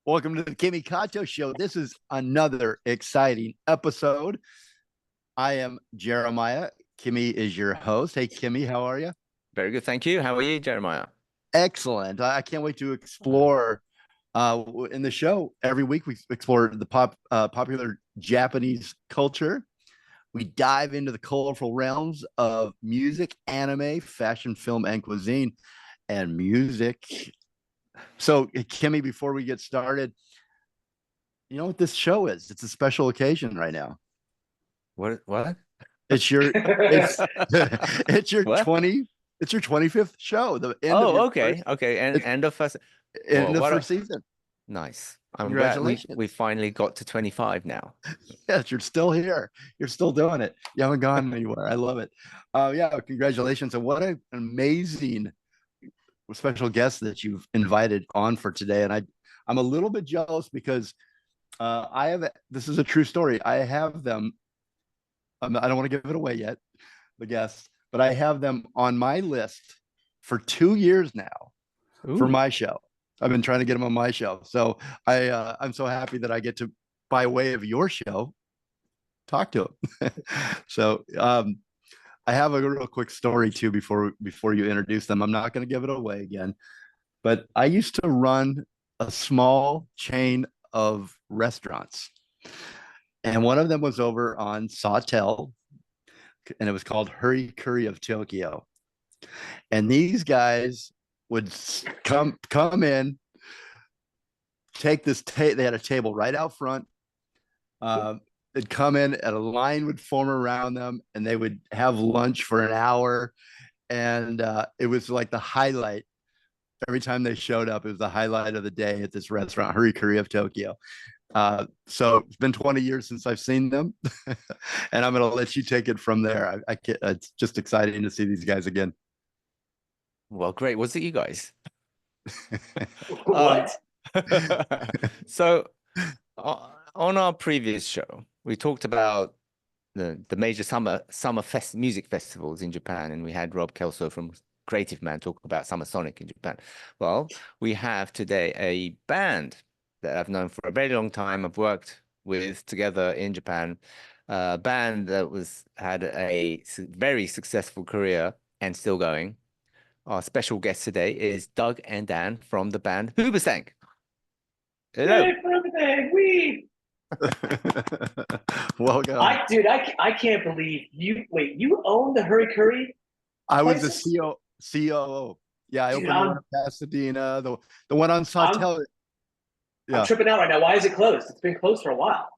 Welcome to the Kimi Kato Show. This is another exciting episode. I am Jeremiah. Kimi is your host. Hey, Kimi, how are you? Very good, thank you. How are you, Jeremiah? Excellent. I can't wait to explore in the show. Every week we explore the popular Japanese culture. We dive into the colorful realms of music, anime, fashion, film, and cuisine, and music. So, Kimi, before we get started, you know what this show is? It's a special occasion right now. What? It's your it's it's your What? 25th show. The end of Oh, your okay, first okay. And end of first. end of What first season. nice. I'm glad we Congratulations. we finally got to 25 now. Yes, you're still here. You're still doing it. You haven't gone anywhere. I love it. Yeah, congratulations. And what an amazing special guest that you've invited on for today. And I'm a little bit jealous because I have this is a true story. I have them. I don't want to give it away yet, the guests, but I have them on my list for 2 years now for Ooh. my show. I've been trying to get them on my show, so I'm so happy that I get to, by way of your show, talk to them. So I have a real quick story too before you introduce them. I'm not going to give it away again, but I used to run a small chain of restaurants, and one of them was over on Sawtell, and it was called Hurry Curry of Tokyo. And these guys would come in, take this they had a table right out front. They'd come in and a line would form around them, and they would have lunch for an hour. And it was like the highlight. Every time they showed up, it was the highlight of the day at this restaurant, Hurry Curry of Tokyo. So it's been 20 years since I've seen them, and I'm going to let you take it from there. It's just exciting to see these guys again. Well, great. Was it you guys? What? So on our previous show, we talked about the major music festivals in Japan, and we had Rob Kelso from Creative Man talk about Summer Sonic in Japan. Well, we have today a band that I've known for a very long time. I've worked with together in Japan, a band that had a very successful career and still going. Our special guest today is Doug and Dan from the band Hoobastank. Hello. Hey, for everything, we. Welcome. I can't believe you. Wait, you own the Hurry Curry? I was the COO. Yeah, I opened one in Pasadena, the one on Sawtell. I'm tripping out right now. Why is it closed? It's been closed for a while.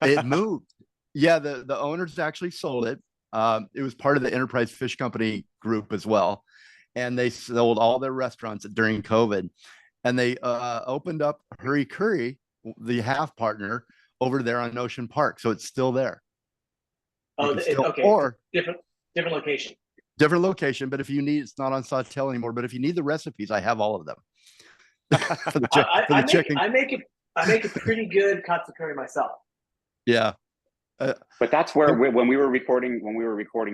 It moved. Yeah, the owners actually sold it. It was part of the Enterprise Fish Company group as well, and they sold all their restaurants during COVID, and they opened up Hurry Curry, the half partner, over there on Ocean Park, so it's still there. Okay. Or different location. Different location, but if you need, it's not on Sawtell anymore. But if you need the recipes, I have all of them. For the chicken. I make a pretty good katsu curry myself. Yeah. But that's where when we were recording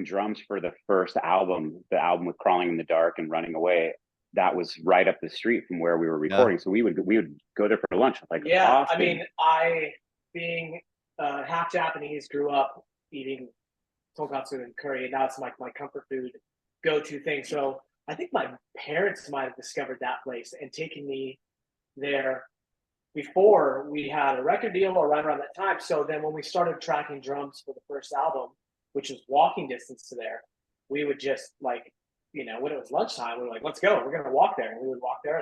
drums for the first album, the album with Crawling in the Dark and Running Away, that was right up the street from where we were recording. Yeah. So we would go there for lunch. Like, yeah, often. I mean, I being half Japanese, grew up eating tonkatsu and curry, and now it's like my comfort food go-to thing. So I think my parents might have discovered that place and taken me there before we had a record deal or right around that time. So then when we started tracking drums for the first album, which is walking distance to there, we would just when it was lunchtime, we were like, let's go, we're going to walk there. And we would walk there.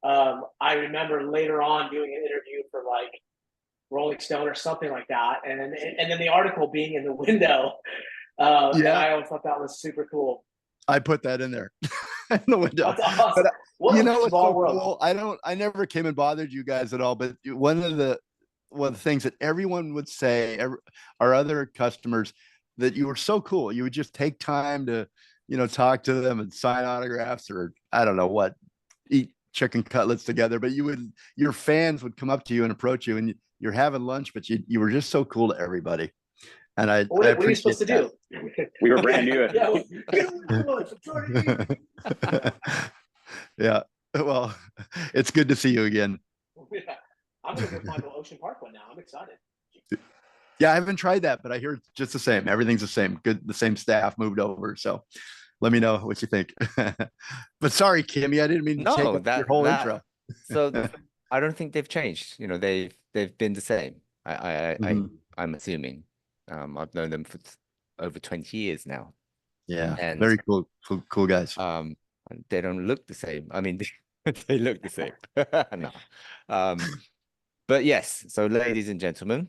And I remember later on doing an interview for Rolling Stone or something like that. And then the article being in the window. And I always thought that was super cool. I put that in there in the window. That's awesome. But, you know what's so cool? I never came and bothered you guys at all. But one of the things that everyone would say, our other customers, that you were so cool. You would just take time to, talk to them and sign autographs, or I don't know what, eat chicken cutlets together. But your fans would come up to you and approach you, and you're having lunch, but you were just so cool to everybody. And what are you supposed to do? We were brand new. Yeah. Well, it's good to see you again. I'm gonna go find the Ocean Park one now. I'm excited. Yeah, I haven't tried that, but I hear it's just the same. Everything's the same. Good, the same staff moved over. So let me know what you think. But sorry, Kimmy, I didn't mean to take No, up your whole intro. So I don't think they've changed. You know, they've been the same. Mhm. I'm assuming. I've known them for over 20 years now. Yeah, And very cool guys. they don't look the same. I mean, they look the same. No. But yes, so ladies and gentlemen,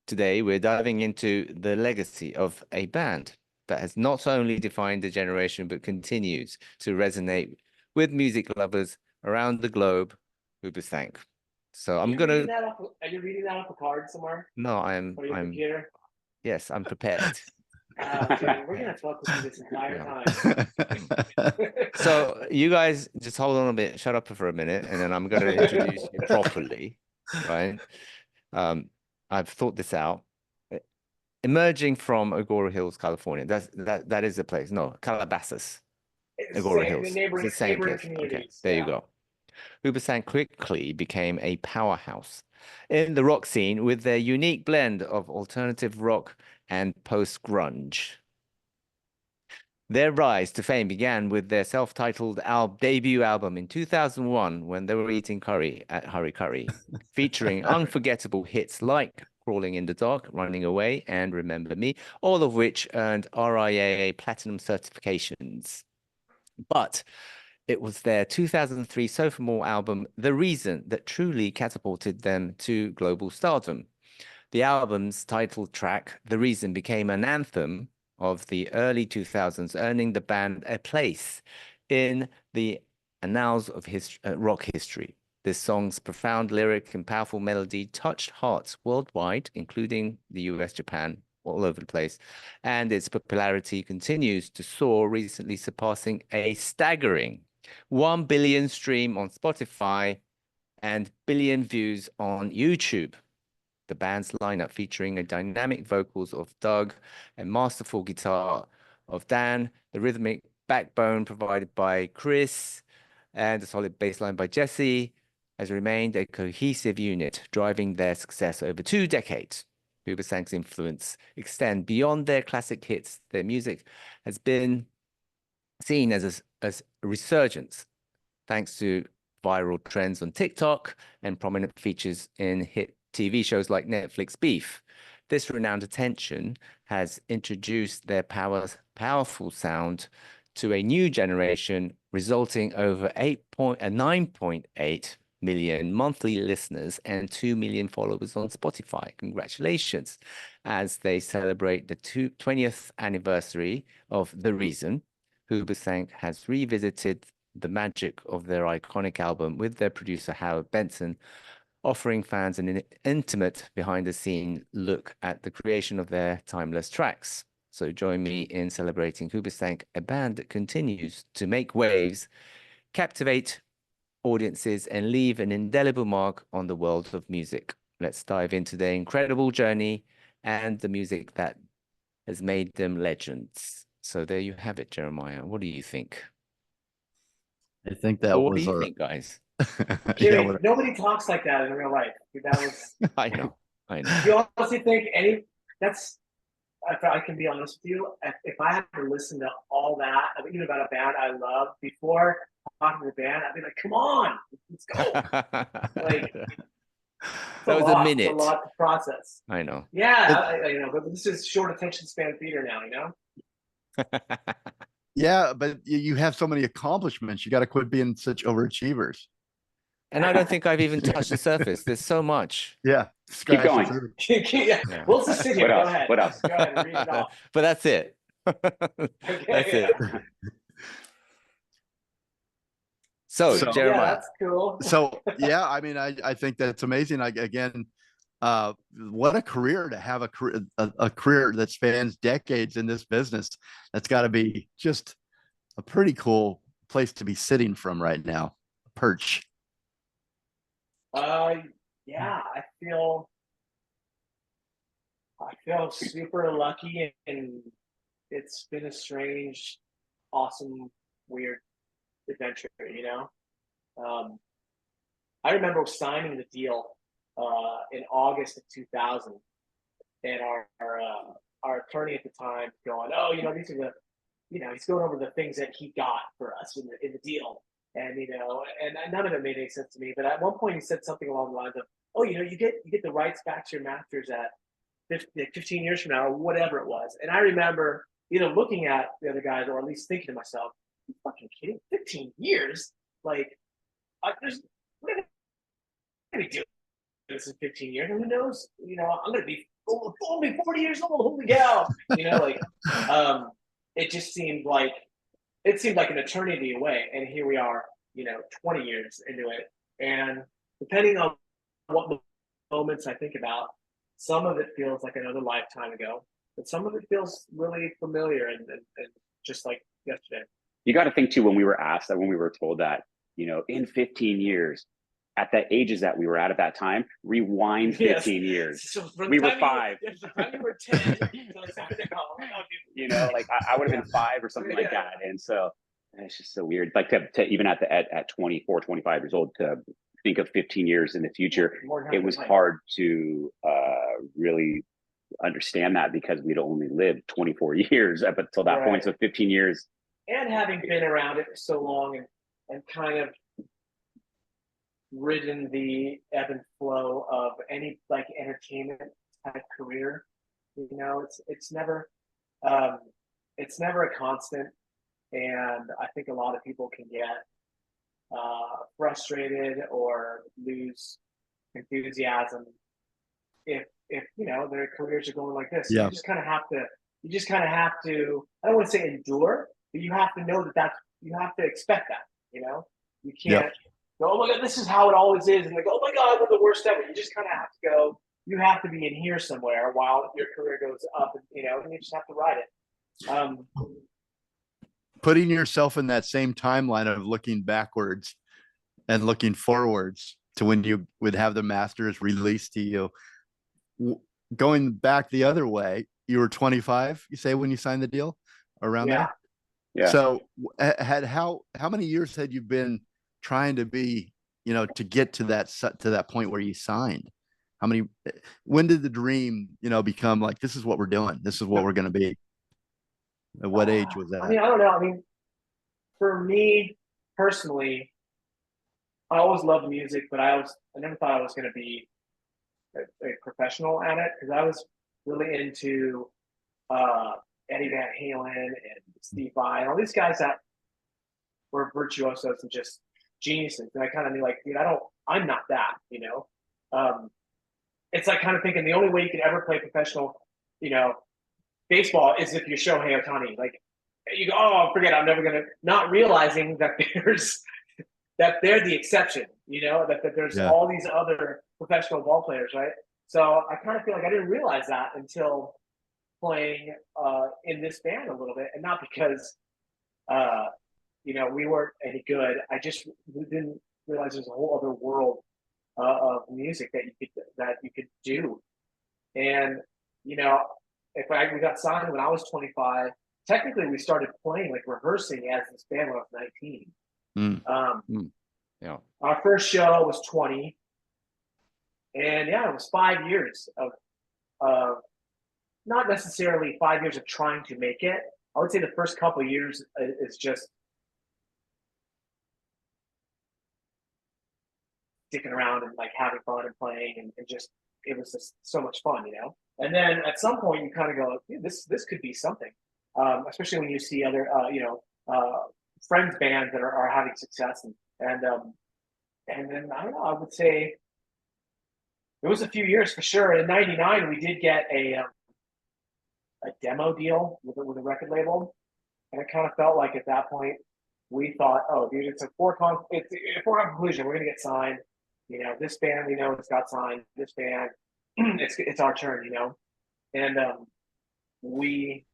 today we're diving into the legacy of a band that has not only defined a generation, but continues to resonate with music lovers around the globe, Hoobastank. So I'm gonna. Are you reading that off a card somewhere? No, On your computer? Yes, I'm prepared. Okay, we're gonna fuck with you this entire time. So you guys just hold on a bit, shut up for a minute, and then I'm going to introduce you properly, right? I've thought this out. Emerging from Agora Hills, California. That is the place. No, Calabasas, Agora Hills. It's the same place. Okay, there you go. Hoobastank quickly became a powerhouse in the rock scene with their unique blend of alternative rock and post-grunge. Their rise to fame began with their self-titled debut album in 2001 when they were eating curry at Hurry Curry, featuring unforgettable hits like Crawling in the Dark, Running Away, and Remember Me, all of which earned RIAA Platinum certifications. But it was their 2003 sophomore album, The Reason, that truly catapulted them to global stardom. The album's title track, The Reason, became an anthem of the early 2000s, earning the band a place in the annals of rock history. This song's profound lyric and powerful melody touched hearts worldwide, including the US, Japan, all over the place, and its popularity continues to soar, recently surpassing a staggering 1 billion stream on Spotify and billion views on YouTube. The band's lineup featuring a dynamic vocals of Doug, a masterful guitar of Dan, the rhythmic backbone provided by Chris, and a solid bass line by Jesse, has remained a cohesive unit, driving their success over 2 decades. Hoobastank's influence extend beyond their classic hits. Their music has been seen as a resurgence thanks to viral trends on TikTok and prominent features in hit TV shows like Netflix Beef. This renowned attention has introduced their powerful sound to a new generation, resulting over 9.8 million monthly listeners and 2 million followers on Spotify. Congratulations. As they celebrate the 20th anniversary of The Reason, Hoobastank has revisited the magic of their iconic album with their producer Howard Benson, offering fans an intimate behind-the-scene look at the creation of their timeless tracks. So join me in celebrating Hoobastank, a band that continues to make waves, captivate audiences, and leave an indelible mark on the world of music. Let's dive into their incredible journey and the music that has made them legends. So there you have it, Jeremiah. What do you think? I think that what was do you think, guys? Jimmy, nobody talks like that in real life. That was. I know. Do you honestly think that's? If I can be honest with you, if I had to listen to all that, even about a band I love before talking to the band, I'd be like, "Come on, let's go!" Like that was a minute. It's a lot to process. I know. Yeah, I know, but this is short attention span theater now. You know. Yeah, but you have so many accomplishments. You got to quit being such overachievers. And I don't think I've even touched the surface. There's so much. Yeah. Keep going. Yeah. We'll just sit here. Go ahead. What else? Go ahead and read it off. But that's it. That's it. So, Jeremiah. Yeah, that's cool. So yeah, I mean, I think that's amazing. Again, what a career to have a career that spans decades in this business. That's got to be just a pretty cool place to be sitting from right now. Perch. Yeah, I feel super lucky, and it's been a strange, awesome, weird adventure, you know. I remember signing the deal in August of 2000, and our attorney at the time going, oh, these are the, he's going over the things that he got for us in the deal, and and none of it made any sense to me. But at one point he said something along the lines of, oh, you get the rights back to your masters at 15 years from now, or whatever it was. And I remember either looking at the other guys or at least thinking to myself, you fucking kidding? 15 years? Like, we're going to be doing this in 15 years. And who knows? I'm going to be only 40 years old. Holy cow. It just seemed like an eternity away. And here we are, 20 years into it. And depending on what moments I think about, some of it feels like another lifetime ago, but some of it feels really familiar and just like yesterday. You got to think too, when we were told that, in 15 years, at the ages that we were at that time, rewind 15 years. So we were 5. You were 10. I would have been 5 or something like that. And so it's just so weird. Like to even at 24, 25 years old, to think of 15 years in the future, it was hard to really understand that, because we'd only lived 24 years up until that point. So 15 years. And having been around it for so long and kind of ridden the ebb and flow of any like entertainment type career, it's never a constant. And I think a lot of people can get frustrated or lose enthusiasm if their careers are going like this. Yeah. You just kind of have to, I don't want to say endure, but you have to know you have to expect that. You can't go, oh my God, this is how it always is, and like, oh my God, we're the worst ever. You just kind of have to go, you have to be in here somewhere while your career goes up, and you just have to ride it. Putting yourself in that same timeline of looking backwards and looking forwards to when you would have the masters released to you, going back the other way, you were 25, you say, when you signed the deal, around there? Yeah. So how many years had you been trying to be, to get to that point where you signed? When did the dream, become like, this is what we're doing, this is what we're going to be? At what age was that? I don't know. For me personally, I always loved music, but I never thought I was going to be a professional at it, because I was really into Eddie Van Halen and Steve Vai and all these guys that were virtuosos and just geniuses. And I kind of knew, like, dude, I'm not that, It's like kind of thinking the only way you can ever play professional, baseball is if you're Shohei Ohtani. Like, you go, oh, forget it, I'm never going to, not realizing that that they're the exception, that there's all these other professional ball players, right? So I kind of feel like I didn't realize that until playing in this band a little bit, and not because we weren't any good. I just didn't realize there's a whole other world of music that you could do. And we got signed when I was 25. Technically, we started playing, like rehearsing as this band when I was 19. Yeah. Our first show was 20. And it was 5 years of not necessarily 5 years of trying to make it. I would say the first couple of years is just sticking around and like having fun and playing, and just, it was just so much fun, And then at some point you kind of go, this could be something, especially when you see other, friends bands that are having success, and then I don't know, I would say it was a few years for sure. In '99, we did get a demo deal with a record label, and it kind of felt like at that point we thought, oh, dude, it's a foregone conclusion. We're gonna get signed. This band we know it's got signed. This band, it's our turn. And we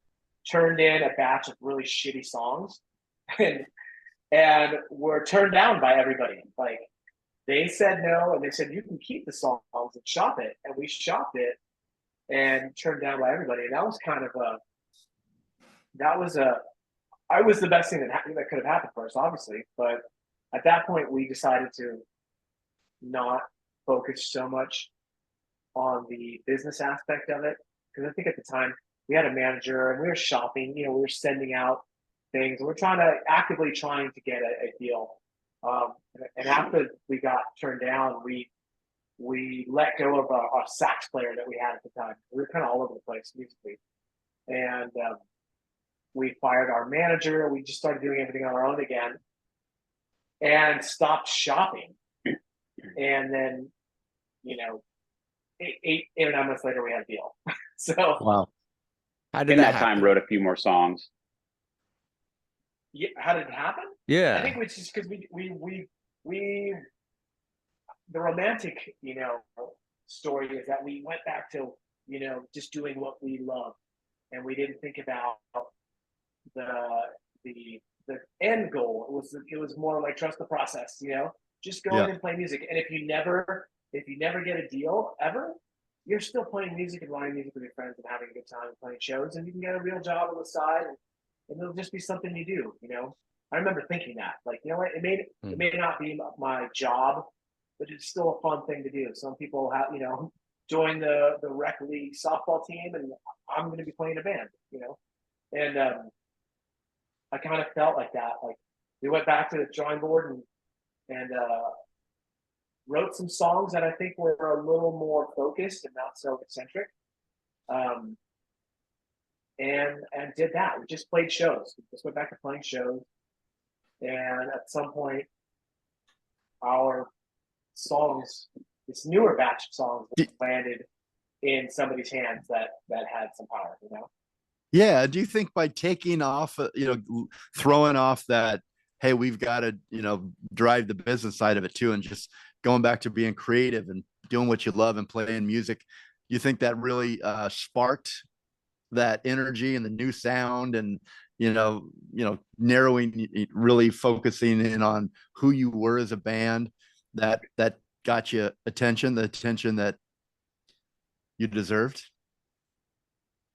turned in a batch of really shitty songs, and were turned down by everybody. Like, they said no, and they said, you can keep the songs and shop it. And we shopped it and turned down by everybody. And that was kind of I was the best thing that could have happened for us, obviously. But at that point, we decided to not focus so much on the business aspect of it. Because I think at the time we had a manager and we were shopping, we were sending out things and we're actively trying to get a deal. And after we got turned down, we let go of our sax player that we had at the time. We were kind of all over the place musically. And we fired our manager. We just started doing everything on our own again and stopped shopping. And then, 8 or 9 months later, we had a deal. So, Wow. How did In that happen? time, wrote a few more songs. yeah, how did it happen? Yeah. I think it's just because we the romantic, story is that we went back to, just doing what we love, and we didn't think about the end goal. It was more like trust the process, just go in and play music. And if you never get a deal ever, you're still playing music and writing music with your friends and having a good time and playing shows, and you can get a real job on the side, and it'll just be something you do. I remember thinking that, like, it may not be my job, but it's still a fun thing to do. Some people have, join the rec league softball team, and I'm going to be playing a band, and I kind of felt like that. Like, we went back to the drawing board and wrote some songs that I think were a little more focused and not so eccentric. And did that. We just played shows. We just went back to playing shows. And at some point, our songs, this newer batch of songs, landed in somebody's hands that had some power, Yeah. Do you think by taking off, throwing off that, hey, we've got to, drive the business side of it too, and just going back to being creative and doing what you love and playing music, you think that really sparked that energy and the new sound, and narrowing, really focusing in on who you were as a band, that got you the attention that you deserved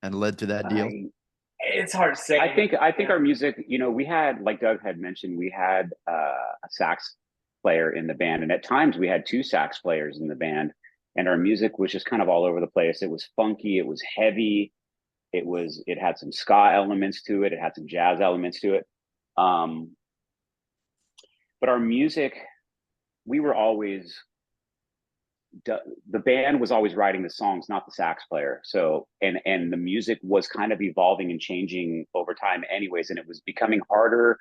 and led to that deal? It's hard to say. I think our music, we had, like Doug had mentioned, we had a sax player in the band, and at times we had 2 sax players in the band, and our music was just kind of all over the place. It was funky, it was heavy, it had some ska elements to it, it had some jazz elements to it. But our music, we were always, the band was always writing the songs, not the sax player. So, and the music was kind of evolving and changing over time anyways, and it was becoming harder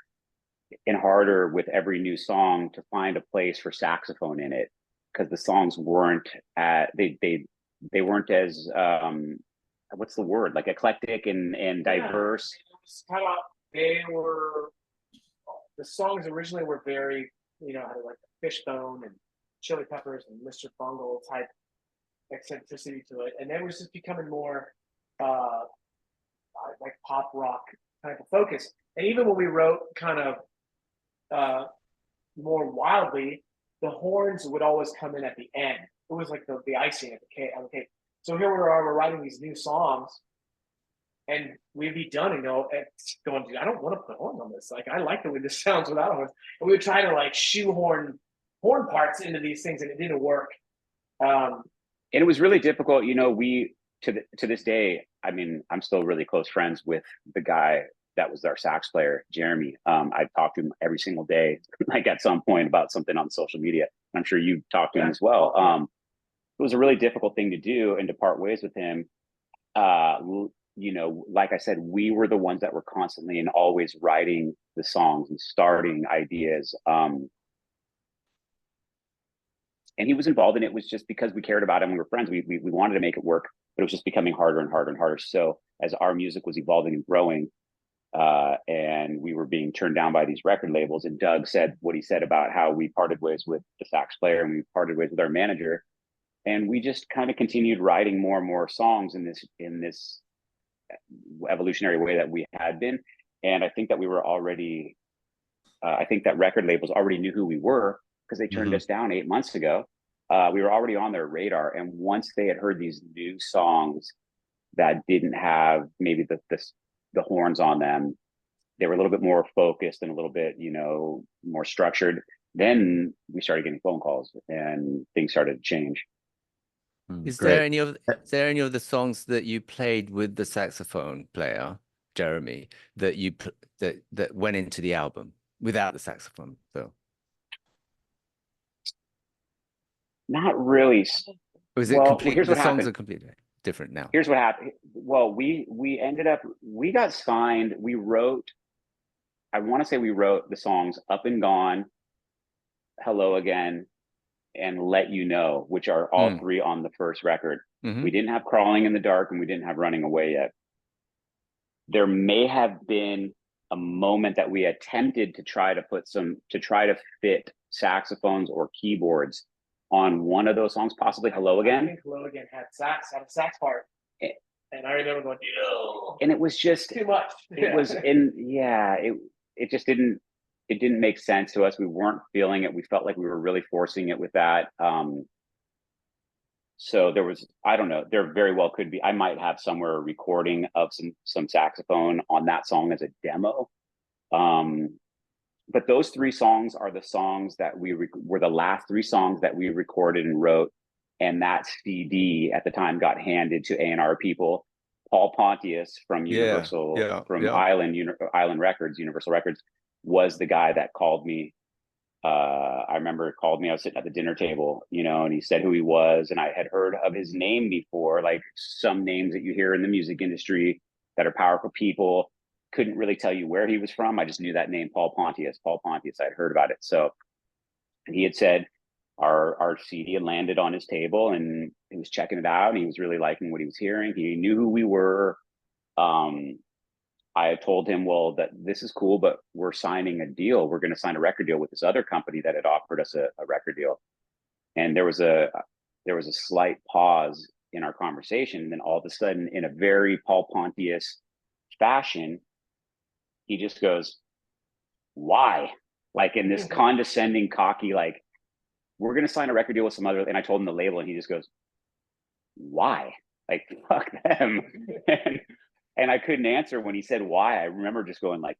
and harder with every new song to find a place for saxophone in it, because the songs weren't they weren't as what's the word, like eclectic and diverse. The songs originally were very, had like Fishbone and Chili Peppers and Mr. Bungle type eccentricity to it, and then it was just becoming more like pop rock type of focus. And even when we wrote kind of more wildly, the horns would always come in at the end. It was like the icing at the cake. So here we're writing these new songs, and we'd be done and going, dude, I don't want to put horns on this. Like, I like the way this sounds without horns. And we would try to like shoehorn horn parts into these things, and it didn't work. And it was really difficult. We to this day, I mean, I'm still really close friends with the guy that was our sax player, Jeremy. I talk to him every single day, like at some point about something on social media. I'm sure you talked to him as well. It was a really difficult thing to do and to part ways with him. Like I said, we were the ones that were constantly and always writing the songs and starting ideas. And he was involved, and it was just because we cared about him. We were friends. We wanted to make it work, but it was just becoming harder and harder and harder. So as our music was evolving and growing, and we were being turned down by these record labels, and Doug said what he said about how we parted ways with the sax player and we parted ways with our manager, and we just kind of continued writing more and more songs in this evolutionary way that we had been. And I think that we were already, I think that record labels already knew who we were, because they turned us down 8 months ago. We were already on their radar, and once they had heard these new songs that didn't have maybe the horns on them, they were a little bit more focused and a little bit more structured. then we started getting phone calls and things started to change. Is Great. there any of the songs that you played with the saxophone player, Jeremy, that that went into the album without the saxophone? So Not really. was it Well, complete? here's The what songs happened. are completely different now. Here's what happened. Well, we got signed. We wrote, I want to say we wrote the songs Up and Gone, Hello Again, and Let You Know, which are all three on the first record. We didn't have Crawling in the Dark and we didn't have Running Away yet. There may have been a moment that we attempted to try to fit saxophones or keyboards on one of those songs, possibly Hello Again. I think Hello Again had a sax part. And I remember going, ew. And it was just Too much. It just didn't make sense to us. We weren't feeling it. We felt like we were really forcing it with that. So there was, I don't know, there very well could be, I might have somewhere a recording of some saxophone on that song as a demo. But those three songs are the songs that were the last three songs that we recorded and wrote. And that CD at the time got handed to A&R people. Paul Pontius from Universal, Island Records, Universal Records, was the guy that called me. I remember he called me. I was sitting at the dinner table, and he said who he was, and I had heard of his name before, like some names that you hear in the music industry that are powerful people. Couldn't really tell you where he was from. I just knew that name, Paul Pontius. I'd heard about it. So he had said our CD had landed on his table, and he was checking it out, and he was really liking what he was hearing. He knew who we were. I told him, well, that this is cool, but we're signing a deal. We're going to sign a record deal with this other company that had offered us a record deal. And there was a slight pause in our conversation. And then all of a sudden, in a very Paul Pontius fashion, he just goes, why? Like in this condescending, cocky, like, we're going to sign a record deal with some other, and I told him the label, and he just goes, why? Like, fuck them. And I couldn't answer when he said why. I remember just going like,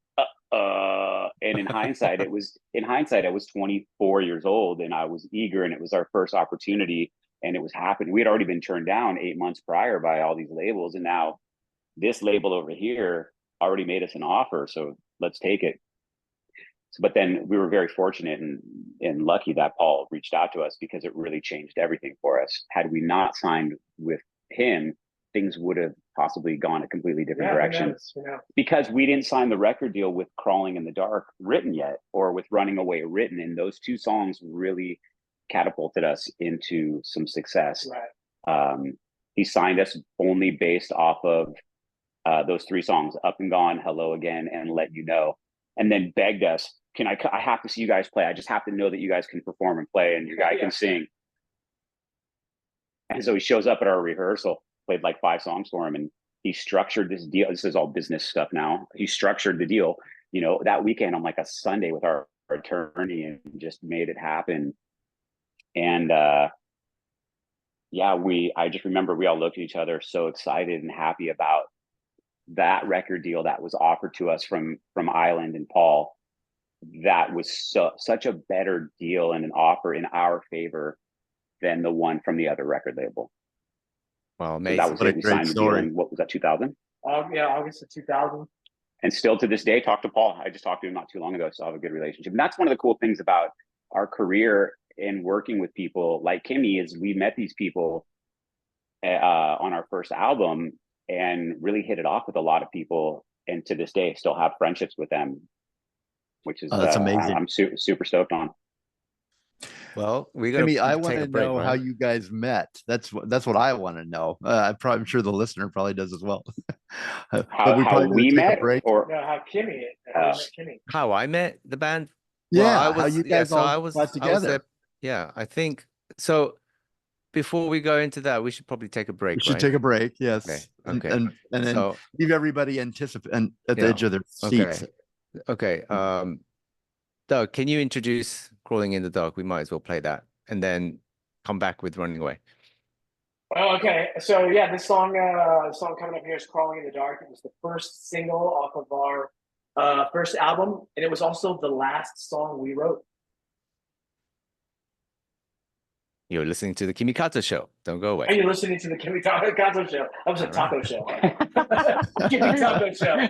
and in hindsight, I was 24 years old and I was eager, and it was our first opportunity, and it was happening. We had already been turned down 8 months prior by all these labels. And now this label over here already made us an offer. So let's take it. But then we were very fortunate and lucky that Paul reached out to us, because it really changed everything for us. Had we not signed with him, things would have possibly gone a completely different direction. Because we didn't sign the record deal with Crawling in the Dark written yet, or with Running Away written. And those two songs really catapulted us into some success. Right. He signed us only based off of those three songs, Up and Gone, Hello Again, and Let You Know. And then begged us, I have to see you guys play. I just have to know that you guys can perform and play, and your guy can sing. And so he shows up at our rehearsal, played like 5 songs for him, and he structured this deal. This is all business stuff now. He structured the deal, that weekend on like a Sunday with our attorney, and just made it happen. And I just remember we all looked at each other so excited and happy about that record deal that was offered to us from Island and Paul. That was such a better deal and an offer in our favor than the one from the other record label. Wow, amazing. So that was what it. a We great signed story. the deal in, what was that, 2000? August of 2000. And still to this day, talk to Paul. I just talked to him not too long ago, so I have a good relationship. And that's one of the cool things about our career in working with people like Kimi, is we met these people on our first album and really hit it off with a lot of people. And to this day, still have friendships with them, which is that's amazing. I'm super stoked on. Well, we're going Jimmy, I to want take to a break, know right? how you guys met. That's what I want to know. I'm sure the listener probably does as well. But we How probably we take a met, break. or No, how Kimi. Kimi. How I met the band? Yeah, Well, how you guys all got together. I think so. Before we go into that, we should probably take a break. We should take a break. Yes. Okay. And then So, leave everybody at the edge of their seats. Okay. Doug, can you introduce Crawling in the Dark? We might as well play that and then come back with Running Away. Oh, okay. So yeah, this song coming up here is Crawling in the Dark. It was the first single off of our first album, and it was also the last song we wrote. You're listening to the Kimi Kato Show. Don't go away. And you're listening to the Kimi Kato Show. I was a taco show. Kimi Taco Show.